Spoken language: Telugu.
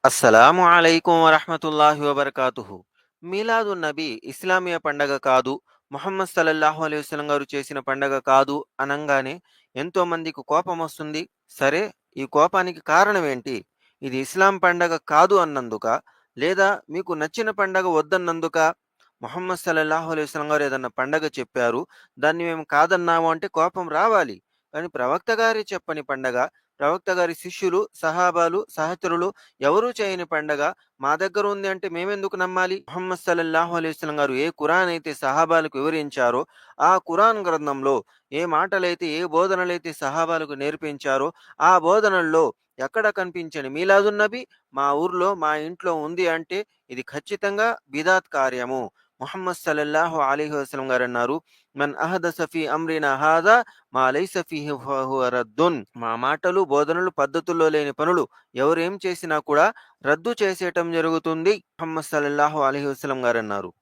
అస్సలాము అలైకుం వరహ్మతుల్లాహి వబర్కాతుహు. మీలాదున్ నబీ ఇస్లామీయ పండగ కాదు, ముహమ్మద్ సల్లల్లాహు అలైహి వసల్లం గారు చేసిన పండగ కాదు అనంగానే ఎంతో మందికి కోపమొస్తుంది. సరే, ఈ కోపానికి కారణం ఏంటి? ఇది ఇస్లాం పండగ కాదు అన్నందుకా? లేదా మీకు నచ్చిన పండగ వద్దన్నందుకా? ముహమ్మద్ సల్లల్లాహు అలైహి వసల్లం గారు ఏదన్నా పండగ చెప్పారు, దాన్ని మేము కాదన్నాము అంటే కోపం రావాలి. కానీ ప్రవక్త గారే చెప్పని పండగ, ప్రవక్త గారి శిష్యులు, సహాబాలు, సహచరులు ఎవరూ చేయని పండగ మా దగ్గర ఉంది అంటే మేమెందుకు నమ్మాలి? ముహమ్మద్ సల్లల్లాహు అలైహి వసల్లం గారు ఏ ఖురాన్ అయితే సహాబాలకు వివరించారో, ఆ ఖురాన్ గ్రంథంలో ఏ మాటలైతే, ఏ బోధనలైతే సహాబాలకు నేర్పించారో, ఆ బోధనల్లో ఎక్కడ కనిపించని మీలాదున్ నబి మా ఊర్లో, మా ఇంట్లో ఉంది అంటే ఇది ఖచ్చితంగా బిదాత్ కార్యము. ముహమ్మద్ సల్లల్లాహు అలైహి వసల్లం గారన్నారు, "మన్ అహదస ఫీ అమ్రినా హాదా మా లైస ఫీహి ఫహువ రద్దున్." మా మాటలు, బోధనలు, పద్ధతుల్లో లేని పనులు ఎవరేం చేసినా కూడా రద్దు చేసేయటం జరుగుతుంది. ముహమ్మద్ సల్లల్లాహు అలైహి వసల్లం గారన్నారు.